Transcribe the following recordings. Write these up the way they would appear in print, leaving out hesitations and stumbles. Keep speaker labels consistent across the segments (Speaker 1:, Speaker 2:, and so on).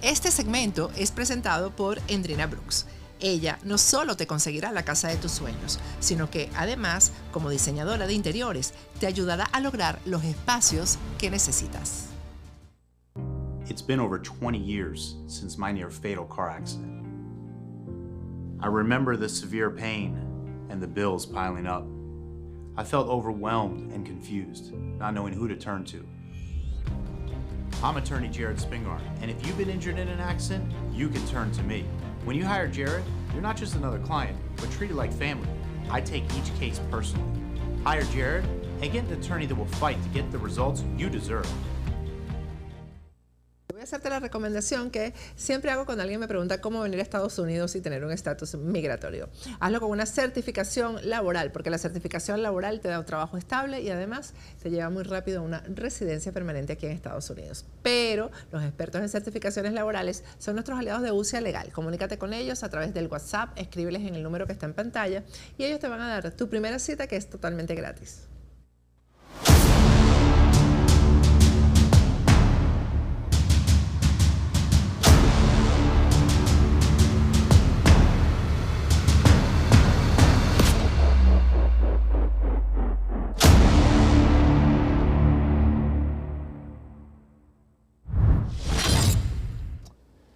Speaker 1: Este segmento es presentado por Endrina Brooks. Ella no solo te conseguirá la casa de tus sueños, sino que además, como diseñadora de interiores, te ayudará a lograr los espacios que necesitas.
Speaker 2: It's been over 20 years since my near-fatal car accident. I remember the severe pain and the bills piling up. I felt overwhelmed and confused, not knowing who to turn to. I'm attorney Jared Spingarn, and if you've been injured in an accident, you can turn to me. When you hire Jared, you're not just another client, but treated like family. I take each case personally. Hire Jared and get an attorney that will fight to get the results you deserve.
Speaker 1: Voy a hacerte la recomendación que siempre hago cuando alguien me pregunta cómo venir a Estados Unidos y tener un estatus migratorio. Hazlo con una certificación laboral, porque la certificación laboral te da un trabajo estable y además te lleva muy rápido a una residencia permanente aquí en Estados Unidos. Pero los expertos en certificaciones laborales son nuestros aliados de UCIA Legal. Comunícate con ellos a través del WhatsApp, escríbeles en el número que está en pantalla y ellos te van a dar tu primera cita, que es totalmente gratis.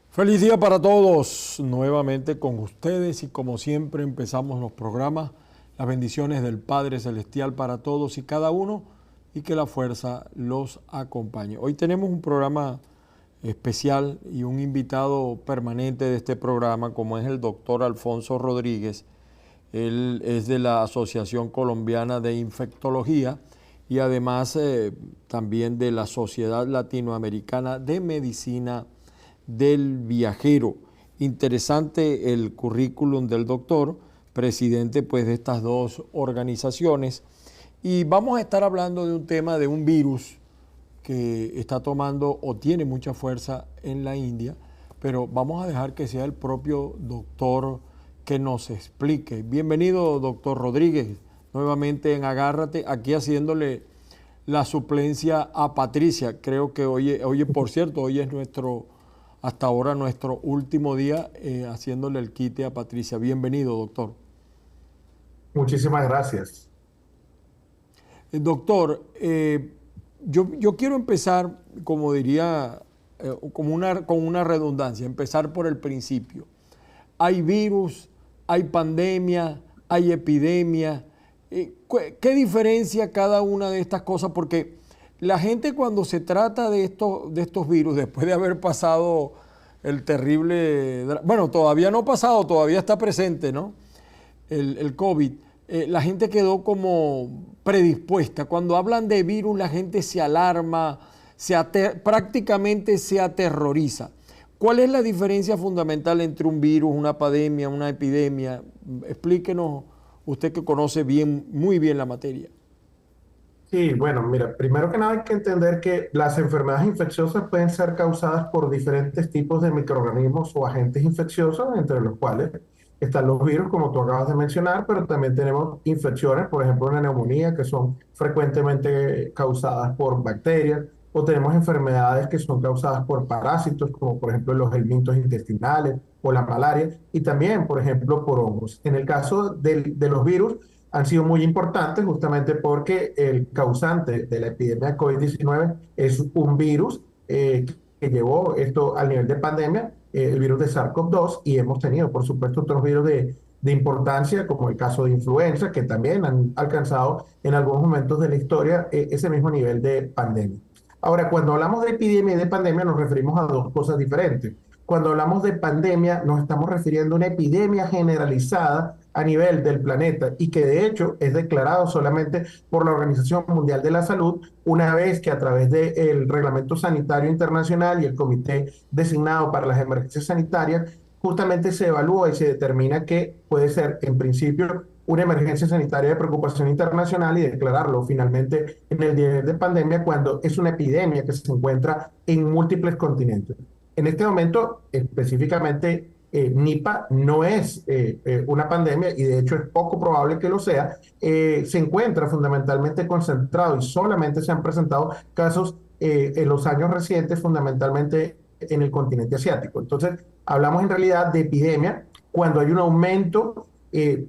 Speaker 3: Feliz día para todos, nuevamente con ustedes y como siempre empezamos los programas, las bendiciones del Padre Celestial para todos y cada uno y que la fuerza los acompañe. Hoy tenemos un programa especial y un invitado permanente de este programa como es el doctor Alfonso Rodríguez. Él es de la Asociación Colombiana de Infectología y además también de la Sociedad Latinoamericana de Medicina del Viajero. Interesante el currículum del doctor, presidente pues de estas dos organizaciones, y vamos a estar hablando de un tema de un virus que está tomando o tiene mucha fuerza en la India, pero vamos a dejar que sea el propio doctor que nos explique. Bienvenido, doctor Rodríguez, nuevamente en Agárrate, aquí haciéndole la suplencia a Patricia. Creo que hoy por cierto, hoy es hasta ahora nuestro último día haciéndole el quite a Patricia. Bienvenido, doctor.
Speaker 4: Muchísimas gracias.
Speaker 3: Doctor, yo quiero empezar, como diría, con una redundancia, empezar por el principio. Hay virus, hay pandemia, hay epidemia. ¿Qué diferencia cada una de estas cosas? Porque la gente cuando se trata de estos virus, después de haber pasado el terrible, bueno, todavía no ha pasado, todavía está presente, ¿no? El COVID, la gente quedó como predispuesta. Cuando hablan de virus, la gente se alarma, prácticamente se aterroriza. ¿Cuál es la diferencia fundamental entre un virus, una pandemia, una epidemia? Explíquenos, usted que conoce muy bien la materia.
Speaker 4: Sí, bueno, mira, primero que nada hay que entender que las enfermedades infecciosas pueden ser causadas por diferentes tipos de microorganismos o agentes infecciosos, entre los cuales están los virus, como tú acabas de mencionar, pero también tenemos infecciones, por ejemplo, una neumonía, que son frecuentemente causadas por bacterias, o tenemos enfermedades que son causadas por parásitos, como por ejemplo los helmintos intestinales o la malaria, y también, por ejemplo, por hongos. En el caso de los virus, han sido muy importantes justamente porque el causante de la epidemia de COVID-19 es un virus que llevó esto al nivel de pandemia, el virus de SARS-CoV-2, y hemos tenido, por supuesto, otros virus de importancia, como el caso de influenza, que también han alcanzado en algunos momentos de la historia ese mismo nivel de pandemia. Ahora, cuando hablamos de epidemia y de pandemia, nos referimos a dos cosas diferentes. Cuando hablamos de pandemia, nos estamos refiriendo a una epidemia generalizada a nivel del planeta y que de hecho es declarado solamente por la Organización Mundial de la Salud una vez que a través del Reglamento Sanitario Internacional y el Comité designado para las emergencias sanitarias justamente se evalúa y se determina que puede ser en principio una emergencia sanitaria de preocupación internacional y declararlo finalmente en el nivel de pandemia cuando es una epidemia que se encuentra en múltiples continentes. En este momento, específicamente, Nipah no es una pandemia y de hecho es poco probable que lo sea. Se encuentra fundamentalmente concentrado y solamente se han presentado casos en los años recientes, fundamentalmente en el continente asiático. Entonces, hablamos en realidad de epidemia cuando hay un aumento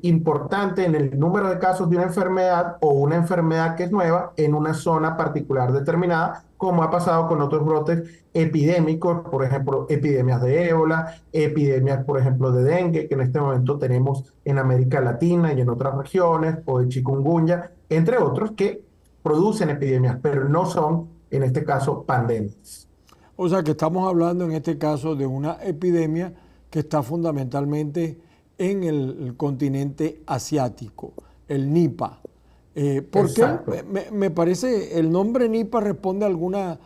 Speaker 4: importante en el número de casos de una enfermedad o una enfermedad que es nueva en una zona particular determinada, como ha pasado con otros brotes epidémicos, por ejemplo, epidemias de ébola, epidemias, por ejemplo, de dengue, que en este momento tenemos en América Latina y en otras regiones, o de chikungunya, entre otros, que producen epidemias, pero no son, en este caso, pandemias.
Speaker 3: O sea que estamos hablando en este caso de una epidemia que está fundamentalmente en el continente asiático, el Nipah. ¿Por qué? Me parece, el nombre Nipah responde a alguna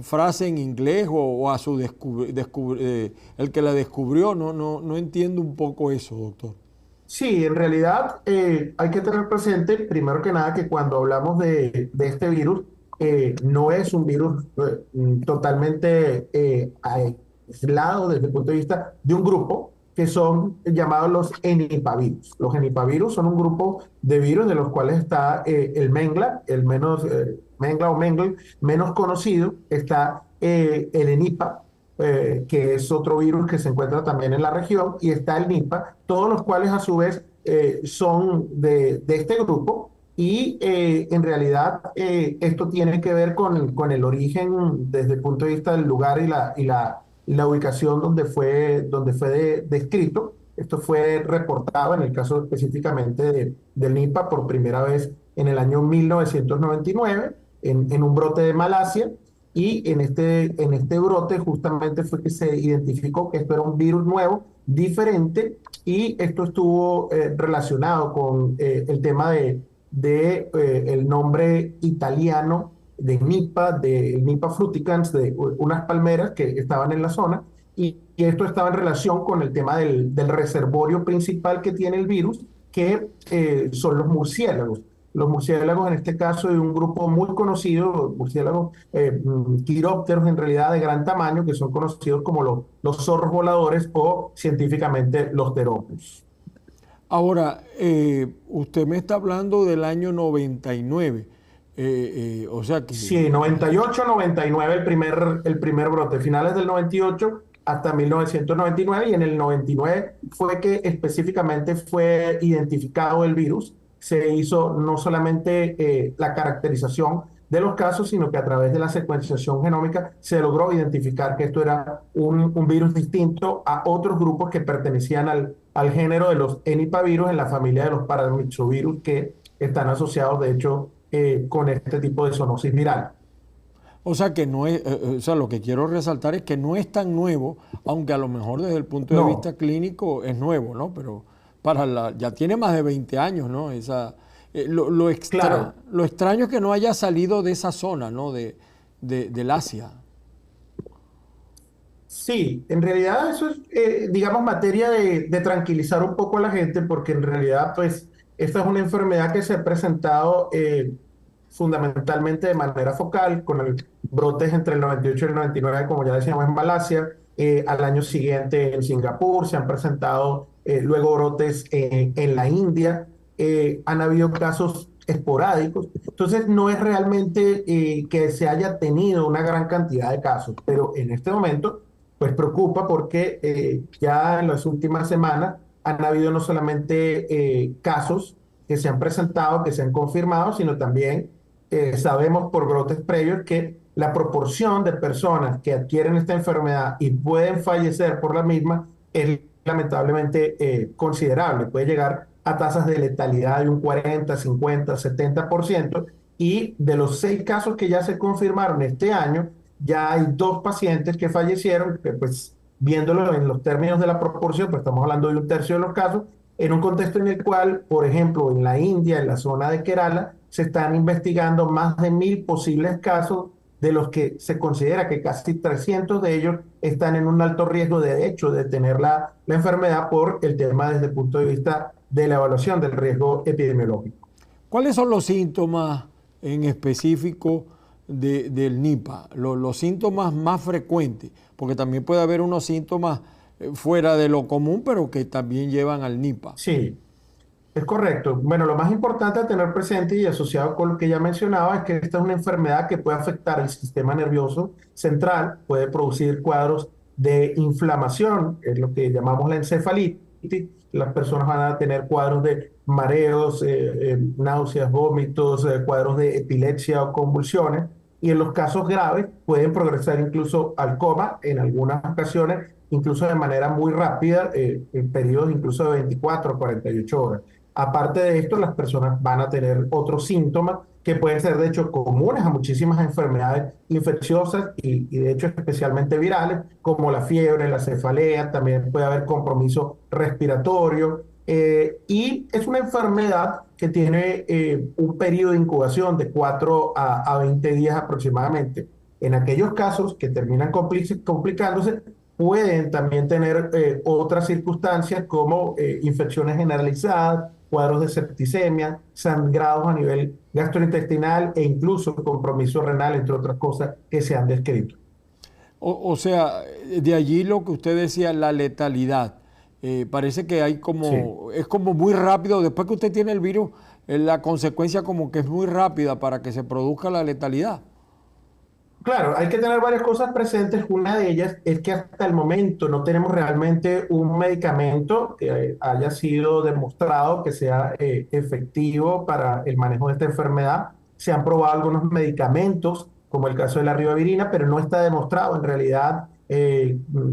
Speaker 3: frase en inglés o a su el que la descubrió. No entiendo un poco eso, doctor.
Speaker 4: Sí, en realidad hay que tener presente, primero que nada, que cuando hablamos de este virus, no es un virus totalmente aislado desde el punto de vista de un grupo que son llamados los enipavirus. Los enipavirus son un grupo de virus de los cuales está el Mengla, el menos Mengla o Mengel menos conocido, está el Enipa, que es otro virus que se encuentra también en la región, y está el Nipah, todos los cuales a su vez son de este grupo, y en realidad esto tiene que ver con el origen desde el punto de vista del lugar y la ubicación donde fue descrito. Esto fue reportado en el caso específicamente del Nipah por primera vez en el año 1999 en un brote de Malasia. Y en este brote justamente fue que se identificó que esto era un virus nuevo, diferente, y esto estuvo relacionado con el tema de el nombre italiano de Nipah fruticans, de unas palmeras que estaban en la zona, y esto estaba en relación con el tema del reservorio principal que tiene el virus, que son los murciélagos. Los murciélagos, en este caso, de un grupo muy conocido, murciélagos quirópteros en realidad de gran tamaño, que son conocidos como los zorros voladores o científicamente los terópodos.
Speaker 3: Ahora, usted me está hablando del año 99, o sea que...
Speaker 4: Sí, 98, 99 el primer brote, finales del 98 hasta 1999, y en el 99 fue que específicamente fue identificado el virus. Se hizo no solamente la caracterización de los casos, sino que a través de la secuenciación genómica se logró identificar que esto era un virus distinto a otros grupos que pertenecían al género de los enipavirus en la familia de los paramyxovirus, que están asociados, de hecho, con este tipo de zoonosis viral.
Speaker 3: O sea que no es, o sea, lo que quiero resaltar es que no es tan nuevo, aunque a lo mejor desde el punto de vista clínico es nuevo, ¿no? Pero ya tiene más de 20 años, ¿no? Lo extraño es que no haya salido de esa zona, ¿no? Del Asia.
Speaker 4: Sí, en realidad eso es, digamos, materia de tranquilizar un poco a la gente, porque en realidad, pues, esta es una enfermedad que se ha presentado fundamentalmente de manera focal, con brotes entre el 98 y el 99, como ya decíamos, en Malasia. Al año siguiente en Singapur se han presentado luego brotes en la India. Han habido casos esporádicos. Entonces no es realmente que se haya tenido una gran cantidad de casos, pero en este momento pues preocupa porque ya en las últimas semanas han habido no solamente casos que se han presentado, que se han confirmado, sino también sabemos por brotes previos que la proporción de personas que adquieren esta enfermedad y pueden fallecer por la misma es lamentablemente considerable. Puede llegar a tasas de letalidad de un 40, 50, 70%. Y de los 6 casos que ya se confirmaron este año, ya hay 2 pacientes que fallecieron, que pues viéndolo en los términos de la proporción, pues estamos hablando de un tercio de los casos, en un contexto en el cual, por ejemplo, en la India, en la zona de Kerala, se están investigando más de 1000 posibles casos, de los que se considera que casi 300 de ellos están en un alto riesgo de hecho de tener la enfermedad por el tema desde el punto de vista de la evaluación del riesgo epidemiológico.
Speaker 3: ¿Cuáles son los síntomas en específico del Nipah? Los síntomas más frecuentes, porque también puede haber unos síntomas fuera de lo común, pero que también llevan al Nipah.
Speaker 4: Sí. Es correcto. Bueno, lo más importante a tener presente y asociado con lo que ya mencionaba es que esta es una enfermedad que puede afectar el sistema nervioso central, puede producir cuadros de inflamación, es lo que llamamos la encefalitis. Las personas van a tener cuadros de mareos, náuseas, vómitos, cuadros de epilepsia o convulsiones. Y en los casos graves pueden progresar incluso al coma, en algunas ocasiones, incluso de manera muy rápida, en periodos incluso de 24 o 48 horas. Aparte de esto, las personas van a tener otros síntomas que pueden ser de hecho comunes a muchísimas enfermedades infecciosas y de hecho especialmente virales, como la fiebre, la cefalea, también puede haber compromiso respiratorio. Y es una enfermedad que tiene un periodo de incubación de 4 a 20 días aproximadamente. En aquellos casos que terminan complicándose, pueden también tener otras circunstancias como infecciones generalizadas, cuadros de septicemia, sangrados a nivel gastrointestinal e incluso compromiso renal, entre otras cosas que se han descrito.
Speaker 3: O sea, de allí lo que usted decía, la letalidad. Parece que hay
Speaker 4: Sí.
Speaker 3: es como muy rápido, después que usted tiene el virus, la consecuencia como que es muy rápida para que se produzca la letalidad.
Speaker 4: Claro, hay que tener varias cosas presentes. Una de ellas es que hasta el momento no tenemos realmente un medicamento que haya sido demostrado que sea efectivo para el manejo de esta enfermedad. Se han probado algunos medicamentos, como el caso de la ribavirina, pero no está demostrado en realidad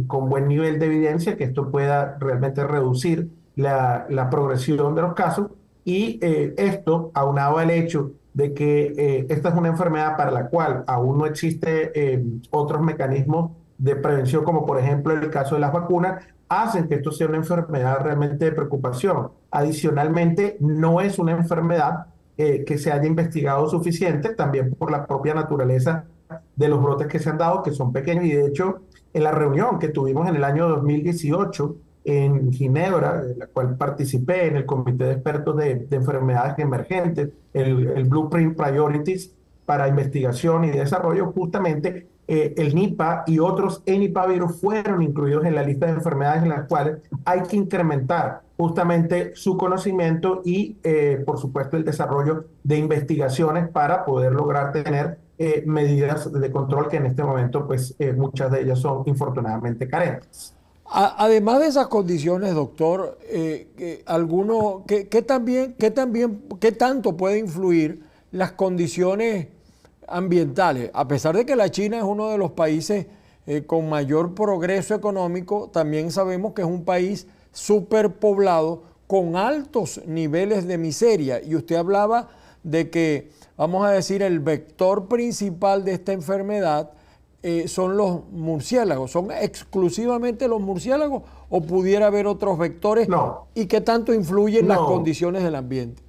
Speaker 4: con buen nivel de evidencia que esto pueda realmente reducir la progresión de los casos. Y esto, aunado al hecho de que esta es una enfermedad para la cual aún no existe otros mecanismos de prevención, como por ejemplo el caso de las vacunas, hacen que esto sea una enfermedad realmente de preocupación. Adicionalmente, no es una enfermedad que se haya investigado suficiente, también por la propia naturaleza de los brotes que se han dado, que son pequeños, y de hecho, en la reunión que tuvimos en el año 2018 en Ginebra, en la cual participé en el Comité de Expertos de Enfermedades Emergentes, el Blueprint Priorities para Investigación y Desarrollo, justamente el Nipah y otros enipavirus fueron incluidos en la lista de enfermedades en las cuales hay que incrementar justamente su conocimiento y, por supuesto, el desarrollo de investigaciones para poder lograr tener medidas de control que en este momento, pues, muchas de ellas son infortunadamente carentes.
Speaker 3: Además de esas condiciones, doctor, ¿qué tanto puede influir las condiciones ambientales? A pesar de que la China es uno de los países con mayor progreso económico, también sabemos que es un país superpoblado con altos niveles de miseria. Y usted hablaba de que, vamos a decir, el vector principal de esta enfermedad son los murciélagos. ¿Son exclusivamente los murciélagos o pudiera haber otros vectores?
Speaker 4: No,
Speaker 3: ¿Y qué tanto influyen las
Speaker 4: no.
Speaker 3: condiciones del ambiente?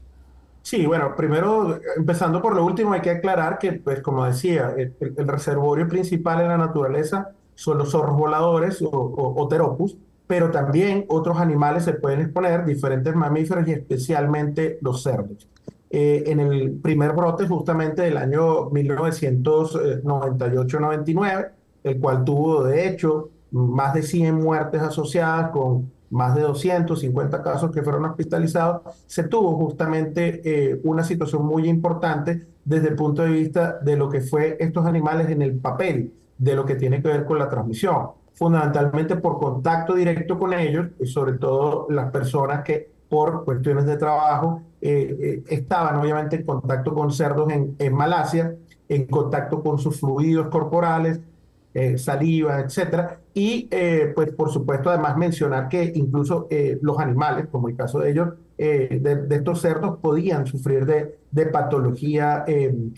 Speaker 4: Sí, bueno, primero, empezando por lo último, hay que aclarar que, pues, como decía, el reservorio principal en la naturaleza son los zorros voladores o Pteropus, pero también otros animales se pueden exponer, diferentes mamíferos y especialmente los cerdos. En el primer brote justamente del año 1998-99, el cual tuvo de hecho más de 100 muertes asociadas con más de 250 casos que fueron hospitalizados, se tuvo justamente una situación muy importante desde el punto de vista de lo que fue estos animales en el papel, de lo que tiene que ver con la transmisión, fundamentalmente por contacto directo con ellos, y sobre todo las personas que por cuestiones de trabajo estaban obviamente en contacto con cerdos en Malasia, en contacto con sus fluidos corporales, saliva, etcétera. Y pues por supuesto además mencionar que incluso los animales, como el caso de ellos, de estos cerdos, podían sufrir de patología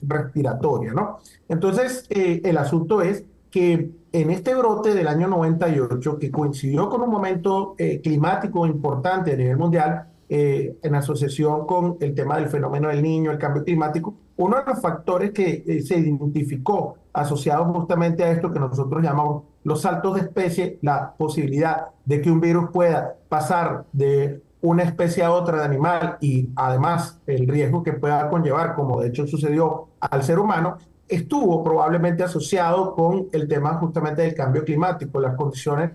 Speaker 4: respiratoria, ¿no? Entonces el asunto es que en este brote del año 98, que coincidió con un momento climático importante a nivel mundial, en asociación con el tema del fenómeno del Niño, el cambio climático, uno de los factores que se identificó asociados justamente a esto que nosotros llamamos los saltos de especie, la posibilidad de que un virus pueda pasar de una especie a otra de animal y además el riesgo que pueda conllevar, como de hecho sucedió al ser humano, estuvo probablemente asociado con el tema justamente del cambio climático, las condiciones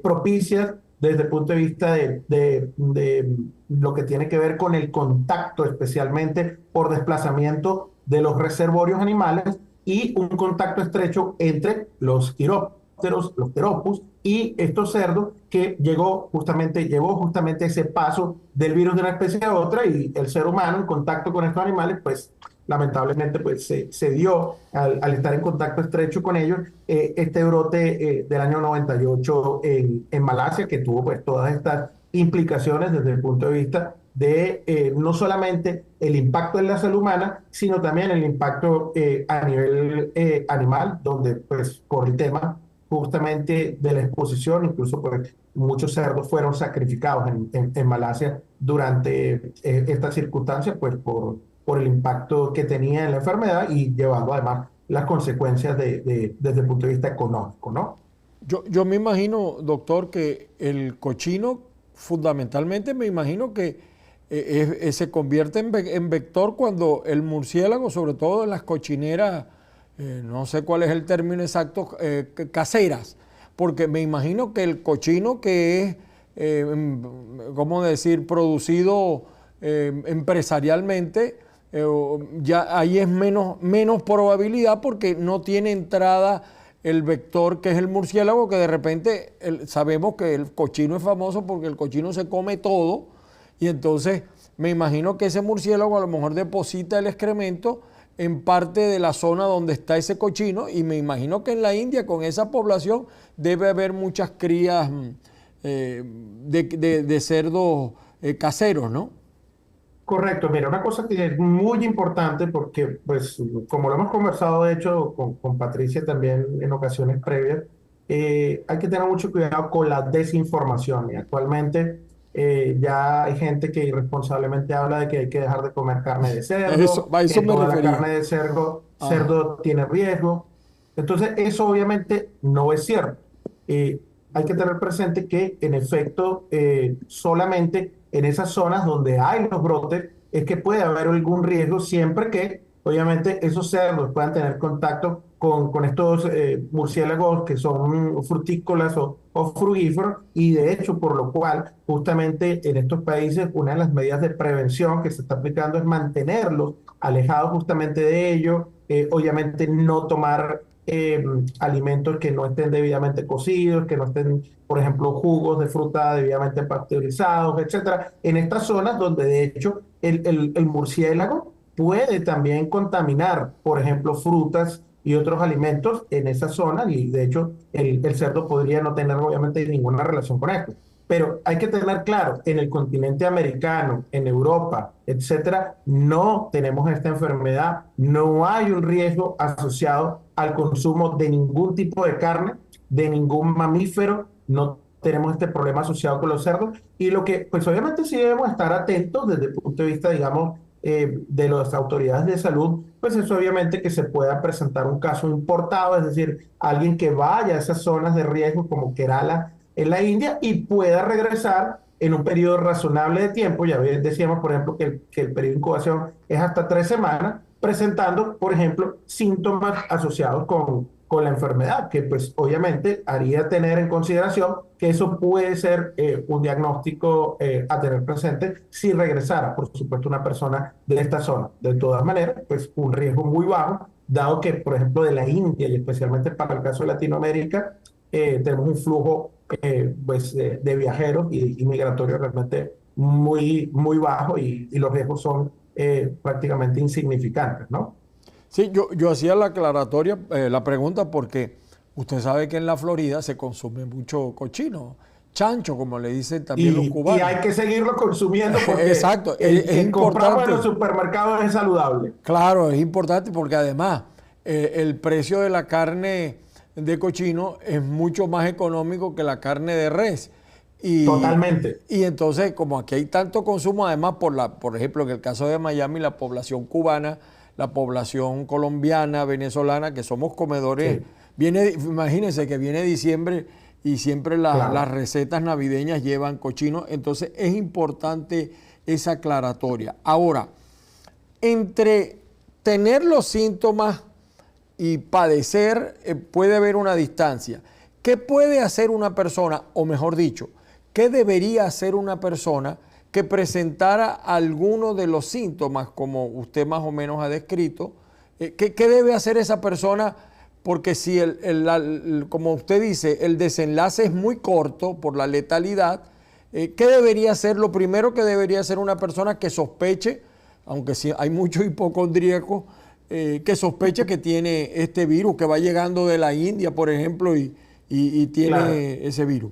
Speaker 4: propicias desde el punto de vista de lo que tiene que ver con el contacto, especialmente por desplazamiento de los reservorios animales y un contacto estrecho entre los quirópteros, los terópus y estos cerdos que llevó justamente ese paso del virus de una especie a otra y el ser humano en contacto con estos animales, pues lamentablemente pues, se dio al estar en contacto estrecho con ellos este brote del año 98 en Malasia, que tuvo pues todas estas implicaciones desde el punto de vista de no solamente el impacto en la salud humana, sino también el impacto a nivel animal, donde pues por el tema justamente de la exposición, incluso pues muchos cerdos fueron sacrificados en Malasia durante estas circunstancias, pues por el impacto que tenía en la enfermedad y llevando además las consecuencias desde el punto de vista económico, ¿no?
Speaker 3: Yo me imagino, doctor, que el cochino, fundamentalmente me imagino que se convierte en vector cuando el murciélago, sobre todo en las cochineras, no sé cuál es el término exacto, caseras, porque me imagino que el cochino que es, ¿cómo decir?, producido empresarialmente, ya ahí es menos probabilidad porque no tiene entrada el vector que es el murciélago, que de repente sabemos que el cochino es famoso porque el cochino se come todo y entonces me imagino que ese murciélago a lo mejor deposita el excremento en parte de la zona donde está ese cochino y me imagino que en la India con esa población debe haber muchas crías de cerdos caseros, ¿no?
Speaker 4: Correcto, mira, una cosa que es muy importante porque, pues, como lo hemos conversado, de hecho, con Patricia también en ocasiones previas, hay que tener mucho cuidado con la desinformación. Y actualmente ya hay gente que irresponsablemente habla de que hay que dejar de comer carne de cerdo,
Speaker 3: A eso
Speaker 4: que
Speaker 3: me
Speaker 4: toda la
Speaker 3: refería.
Speaker 4: carne de cerdo,
Speaker 3: Ajá.
Speaker 4: cerdo tiene riesgo. Entonces, eso obviamente no es cierto. Hay que tener presente que, en efecto, solamente en esas zonas donde hay los brotes es que puede haber algún riesgo siempre que, obviamente, esos cerdos puedan tener contacto con estos murciélagos que son frutícolas o frugíferos y de hecho, por lo cual, justamente en estos países, una de las medidas de prevención que se está aplicando es mantenerlos alejados justamente de ellos, obviamente no tomar alimentos que no estén debidamente cocidos, que no estén, por ejemplo, jugos de fruta debidamente pasteurizados, etcétera, en estas zonas donde de hecho el murciélago puede también contaminar, por ejemplo, frutas y otros alimentos en esa zona y de hecho el cerdo podría no tener obviamente ninguna relación con esto. Pero hay que tener claro, en el continente americano, en Europa, etcétera, no tenemos esta enfermedad, no hay un riesgo asociado al consumo de ningún tipo de carne, de ningún mamífero, no tenemos este problema asociado con los cerdos y lo que, pues obviamente sí debemos estar atentos desde el punto de vista, digamos, de las autoridades de salud, pues es obviamente que se pueda presentar un caso importado, es decir, alguien que vaya a esas zonas de riesgo como Kerala en la India y pueda regresar en un periodo razonable de tiempo. Ya decíamos, por ejemplo, que el periodo de incubación es hasta 3 semanas, presentando, por ejemplo, síntomas asociados con la enfermedad, que pues obviamente haría tener en consideración que eso puede ser un diagnóstico a tener presente si regresara, por supuesto, una persona de esta zona. De todas maneras, pues un riesgo muy bajo, dado que, por ejemplo, de la India y especialmente para el caso de Latinoamérica, tenemos un flujo pues, de viajeros y migratorios realmente muy bajo y los riesgos son prácticamente insignificantes, ¿no?
Speaker 3: Sí, yo hacía la aclaratoria, la pregunta porque usted sabe que en la Florida se consume mucho cochino, chancho, como le dicen también los
Speaker 4: Y
Speaker 3: cubanos.
Speaker 4: hay que seguirlo consumiendo porque
Speaker 3: Exacto,
Speaker 4: el
Speaker 3: es
Speaker 4: que compramos en
Speaker 3: importante.
Speaker 4: los supermercados es saludable.
Speaker 3: Claro, es importante porque además el precio de la carne de cochino es mucho más económico que la carne de res.
Speaker 4: Totalmente.
Speaker 3: Y entonces, como aquí hay tanto consumo, además, por ejemplo, en el caso de Miami, la población cubana, la población colombiana, venezolana, que somos comedores,
Speaker 4: Sí.
Speaker 3: Imagínense que viene diciembre y siempre
Speaker 4: Claro.
Speaker 3: las recetas navideñas llevan cochino, entonces es importante esa aclaratoria. Ahora, entre tener los síntomas y padecer puede haber una distancia. ¿Qué puede hacer una persona, o mejor dicho, ¿qué debería hacer una persona que presentara alguno de los síntomas, como usted más o menos ha descrito? ¿Qué debe hacer esa persona? Porque si, como usted dice, el desenlace es muy corto por la letalidad, ¿qué debería hacer? Lo primero que debería hacer una persona que sospeche, aunque sí hay muchos hipocondríacos, que sospeche que tiene este virus, que va llegando de la India, por ejemplo, y tiene
Speaker 4: Claro.
Speaker 3: ese virus.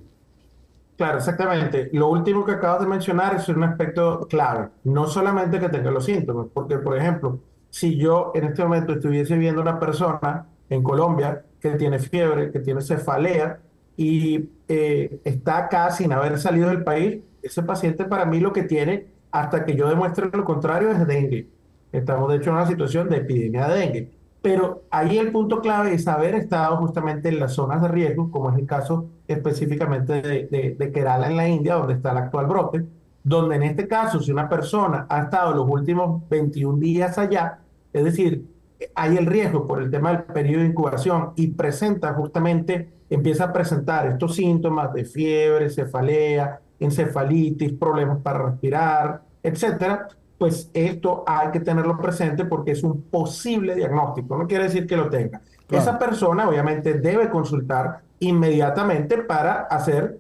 Speaker 4: Claro, exactamente. Lo último que acabas de mencionar es un aspecto clave. No solamente que tenga los síntomas, porque, por ejemplo, si yo en este momento estuviese viendo una persona en Colombia que tiene fiebre, que tiene cefalea y está acá sin haber salido del país, ese paciente para mí lo que tiene, hasta que yo demuestre lo contrario, es dengue. Estamos, de hecho, en una situación de epidemia de dengue. Pero ahí el punto clave es haber estado justamente en las zonas de riesgo, como es el caso específicamente de Kerala en la India, donde está el actual brote, donde en este caso, si una persona ha estado los últimos 21 días allá, es decir, hay el riesgo por el tema del periodo de incubación y presenta justamente, empieza a presentar estos síntomas de fiebre, cefalea, encefalitis, problemas para respirar, etcétera, pues esto hay que tenerlo presente porque es un posible diagnóstico, no quiere decir que lo tenga.
Speaker 3: Claro.
Speaker 4: Esa persona obviamente debe consultar inmediatamente para hacer,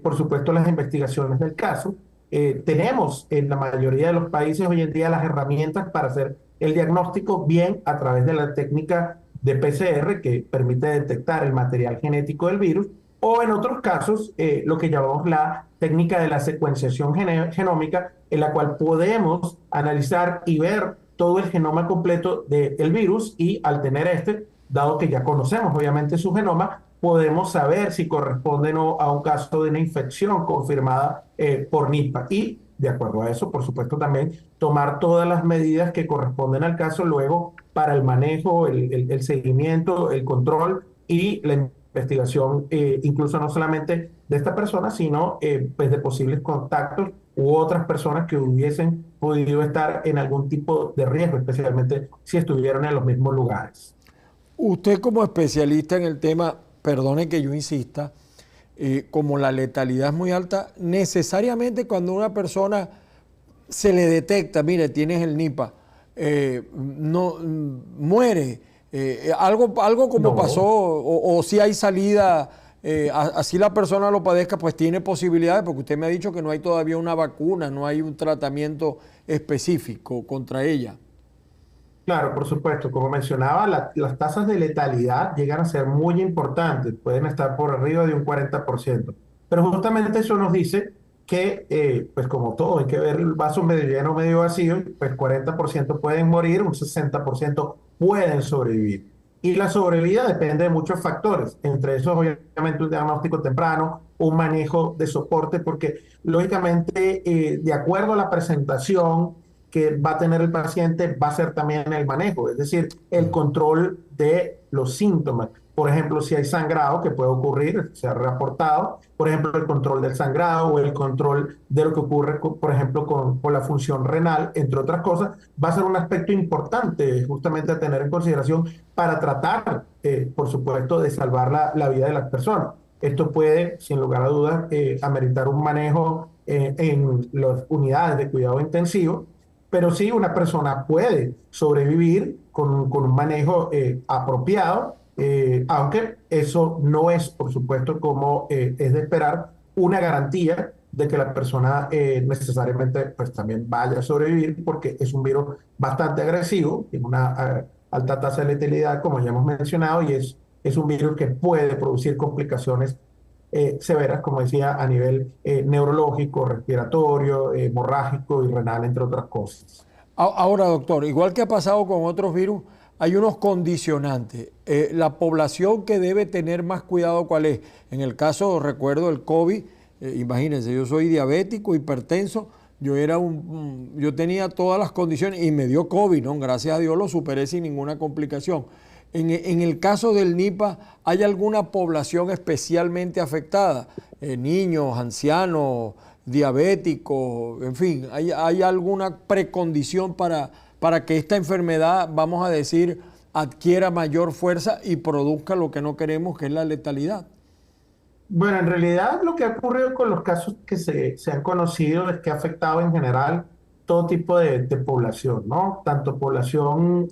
Speaker 4: por supuesto, las investigaciones del caso. Tenemos en la mayoría de los países hoy en día las herramientas para hacer el diagnóstico bien a través de la técnica de PCR que permite detectar el material genético del virus, o en otros casos lo que llamamos la técnica de la secuenciación genómica, en la cual podemos analizar y ver todo el genoma completo del virus, y al tener dado que ya conocemos obviamente su genoma, podemos saber si corresponde o no a un caso de una infección confirmada por Nipah. Y de acuerdo a eso, por supuesto, también tomar todas las medidas que corresponden al caso luego para el manejo, el seguimiento, el control y la investigación, incluso no solamente de esta persona, sino pues de posibles contactos u otras personas que hubiesen podido estar en algún tipo de riesgo, especialmente si estuvieron en los mismos lugares.
Speaker 3: Usted como especialista en el tema, perdone que yo insista, como la letalidad es muy alta, necesariamente cuando una persona se le detecta, mire, tienes el Nipah, no muere, algo como
Speaker 4: No.
Speaker 3: pasó, o si hay salida, así la persona lo padezca, pues tiene posibilidades, porque usted me ha dicho que no hay todavía una vacuna, no hay un tratamiento específico contra ella.
Speaker 4: Claro, por supuesto. Como mencionaba, las tasas de letalidad llegan a ser muy importantes, pueden estar por arriba de un 40%. Pero justamente eso nos dice que, pues como todo, hay que ver el vaso medio lleno o medio vacío, pues 40% pueden morir, un 60% pueden sobrevivir. Y la sobrevida depende de muchos factores, entre esos obviamente un diagnóstico temprano, un manejo de soporte, porque lógicamente, de acuerdo a la presentación que va a tener el paciente, va a ser también el manejo, es decir, el control de los síntomas. Por ejemplo, si hay sangrado, que puede ocurrir, se ha reportado, por ejemplo, el control del sangrado o el control de lo que ocurre, por ejemplo, con la función renal, entre otras cosas, va a ser un aspecto importante justamente a tener en consideración para tratar, por supuesto, de salvar la vida de las personas. Esto puede, sin lugar a dudas, ameritar un manejo en las unidades de cuidado intensivo, pero sí una persona puede sobrevivir con un manejo apropiado, aunque eso no es, por supuesto, como es de esperar, una garantía de que la persona necesariamente pues también vaya a sobrevivir, porque es un virus bastante agresivo, tiene una alta tasa de letalidad, como ya hemos mencionado, y es un virus que puede producir complicaciones severas, como decía, a nivel neurológico, respiratorio, hemorrágico y renal, entre otras cosas.
Speaker 3: Ahora, doctor, igual que ha pasado con otros virus, hay unos condicionantes. La población que debe tener más cuidado, ¿cuál es? En el caso, recuerdo, el COVID, imagínense, yo soy diabético, hipertenso, yo tenía todas las condiciones y me dio COVID, ¿no? Gracias a Dios lo superé sin ninguna complicación. En el caso del Nipah, ¿hay alguna población especialmente afectada? Niños, ancianos, diabéticos, en fin, ¿hay alguna precondición para que esta enfermedad, vamos a decir, adquiera mayor fuerza y produzca lo que no queremos, que es la letalidad?
Speaker 4: Bueno, en realidad lo que ha ocurrido con los casos que se han conocido es que ha afectado en general todo tipo de población, ¿no? Tanto población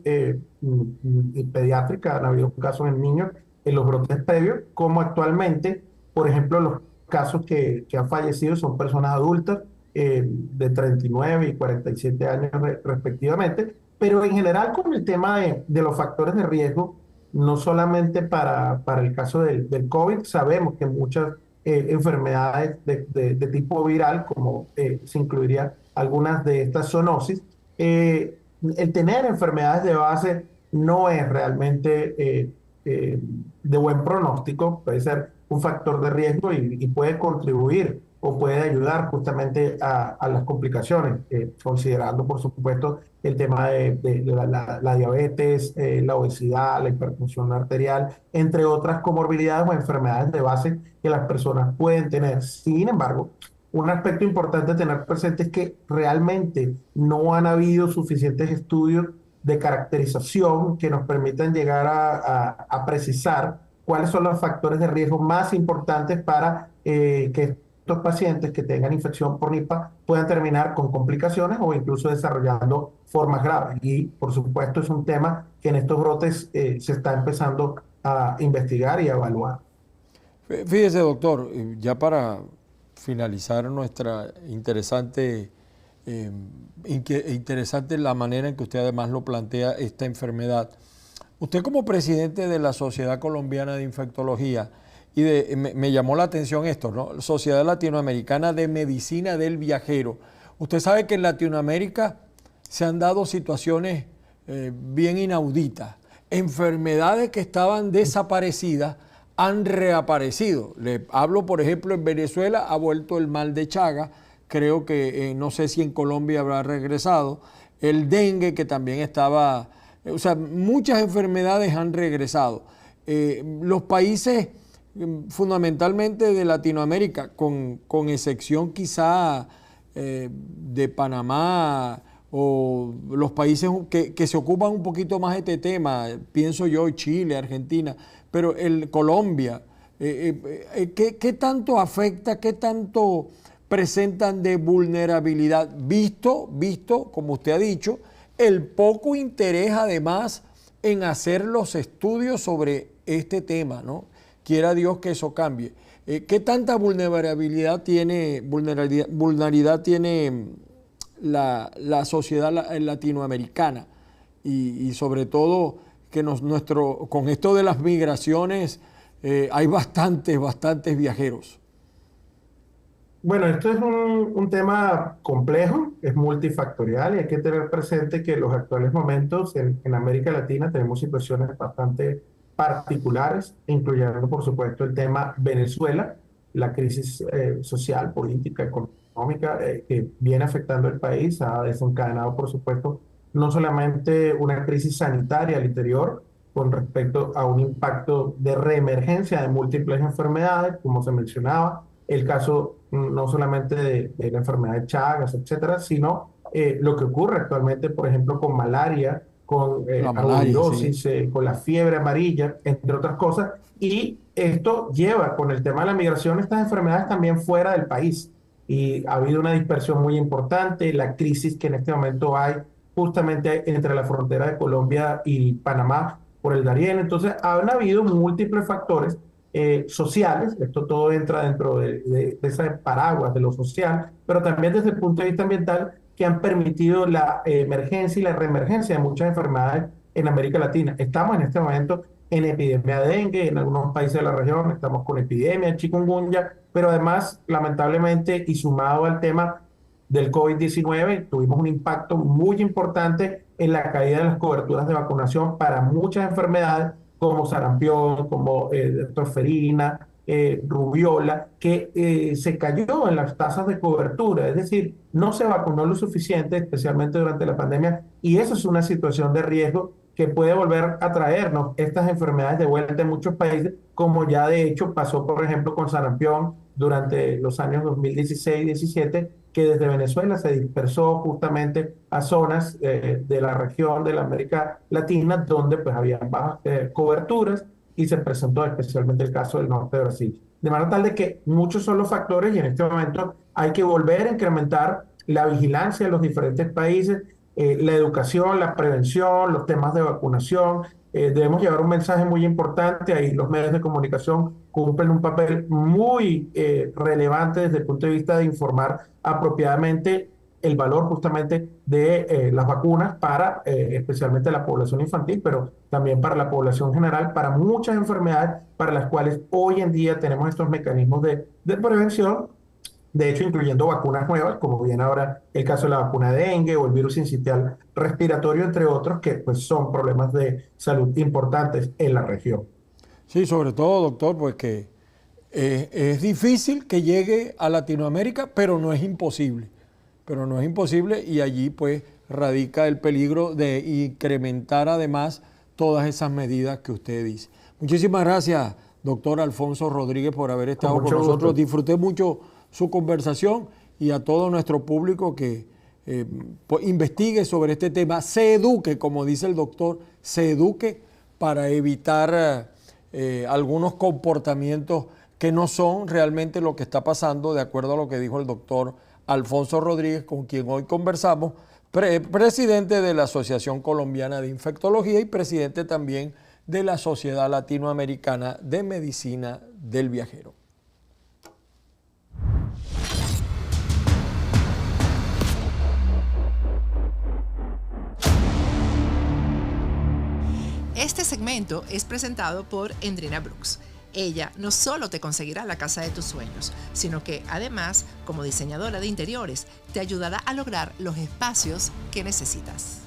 Speaker 4: pediátrica, han habido casos en niños en los brotes previos, como actualmente, por ejemplo, los casos que han fallecido son personas adultas de 39 y 47 años respectivamente, pero en general con el tema de los factores de riesgo no solamente para el caso del COVID, sabemos que muchas enfermedades de tipo viral, como se incluiría algunas de estas zoonosis, el tener enfermedades de base no es realmente de buen pronóstico, puede ser un factor de riesgo y puede contribuir o puede ayudar justamente a las complicaciones, considerando por supuesto el tema de la diabetes, la obesidad, la hipertensión arterial, entre otras comorbilidades o enfermedades de base que las personas pueden tener. Sin embargo, un aspecto importante a tener presente es que realmente no han habido suficientes estudios de caracterización que nos permitan llegar a precisar cuáles son los factores de riesgo más importantes para que estos pacientes que tengan infección por nipah puedan terminar con complicaciones o incluso desarrollando formas graves. Y por supuesto es un tema que en estos brotes se está empezando a investigar y a evaluar.
Speaker 3: Fíjese, doctor, ya para finalizar nuestra interesante la manera en que usted además lo plantea esta enfermedad. Usted como presidente de la Sociedad Colombiana de Infectología, me llamó la atención esto, ¿no? Sociedad Latinoamericana de Medicina del Viajero. Usted sabe que en Latinoamérica se han dado situaciones bien inauditas. Enfermedades que estaban desaparecidas han reaparecido. Le hablo, por ejemplo, en Venezuela ha vuelto el mal de Chagas. Creo que no sé si en Colombia habrá regresado. El dengue, que también estaba... O sea, muchas enfermedades han regresado. Los países fundamentalmente de Latinoamérica, con excepción quizá de Panamá o los países que se ocupan un poquito más de este tema, pienso yo, Chile, Argentina, pero Colombia, ¿qué tanto afecta, qué tanto presentan de vulnerabilidad? Visto, como usted ha dicho, el poco interés además en hacer los estudios sobre este tema, ¿no? Quiera Dios que eso cambie. ¿Qué tanta vulnerabilidad tiene la sociedad latinoamericana? Y sobre todo que con esto de las migraciones hay bastantes viajeros.
Speaker 4: Bueno, esto es un tema complejo, es multifactorial y hay que tener presente que en los actuales momentos en América Latina tenemos situaciones bastante particulares, incluyendo por supuesto el tema Venezuela, la crisis social, política, económica que viene afectando el país, ha desencadenado por supuesto no solamente una crisis sanitaria al interior con respecto a un impacto de reemergencia de múltiples enfermedades, como se mencionaba, el caso no solamente de la enfermedad de Chagas, etcétera, sino lo que ocurre actualmente, por ejemplo, con malaria, con arbovirosis, sí, con la fiebre amarilla, entre otras cosas. Y esto lleva, con el tema de la migración, estas enfermedades también fuera del país. Y ha habido una dispersión muy importante, la crisis que en este momento hay justamente entre la frontera de Colombia y Panamá por el Darién. Entonces, han habido múltiples factores sociales, esto todo entra dentro de ese paraguas de lo social, pero también desde el punto de vista ambiental, que han permitido la emergencia y la reemergencia de muchas enfermedades en América Latina. Estamos en este momento en epidemia de dengue, en algunos países de la región estamos con epidemia de chikungunya, pero además, lamentablemente, y sumado al tema del COVID-19, tuvimos un impacto muy importante en la caída de las coberturas de vacunación para muchas enfermedades, como sarampión, como tosferina, rubiola, que se cayó en las tasas de cobertura, es decir, no se vacunó lo suficiente, especialmente durante la pandemia, y eso es una situación de riesgo que puede volver a traernos estas enfermedades de vuelta en muchos países, como ya de hecho pasó, por ejemplo, con sarampión durante los años 2016-17, que desde Venezuela se dispersó justamente a zonas de la región de la América Latina, donde pues había bajas coberturas y se presentó especialmente el caso del norte de Brasil. de manera tal de que muchos son los factores y en este momento hay que volver a incrementar la vigilancia en los diferentes países, la educación, la prevención, los temas de vacunación. Debemos llevar un mensaje muy importante, ahí los medios de comunicación cumplen un papel muy relevante desde el punto de vista de informar apropiadamente el valor justamente de las vacunas para especialmente la población infantil, pero también para la población general, para muchas enfermedades para las cuales hoy en día tenemos estos mecanismos de prevención, de hecho incluyendo vacunas nuevas, como bien ahora el caso de la vacuna de dengue o el virus sincitial respiratorio, entre otros, que pues son problemas de salud importantes en la región.
Speaker 3: Sí, sobre todo, doctor, pues que es difícil que llegue a Latinoamérica, pero no es imposible. Pero no es imposible y allí pues radica el peligro de incrementar además todas esas medidas que usted dice. Muchísimas gracias, doctor Alfonso Rodríguez, por haber estado con nosotros. Gusto. Disfruté mucho su conversación y a todo nuestro público que pues, investigue sobre este tema, se eduque, como dice el doctor, se eduque para evitar algunos comportamientos que no son realmente lo que está pasando, de acuerdo a lo que dijo el doctor Alfonso Rodríguez, con quien hoy conversamos, presidente de la Asociación Colombiana de Infectología y presidente también de la Sociedad Latinoamericana de Medicina del Viajero.
Speaker 1: Este segmento es presentado por Endrina Brooks. Ella no solo te conseguirá la casa de tus sueños, sino que además, como diseñadora de interiores, te ayudará a lograr los espacios que necesitas.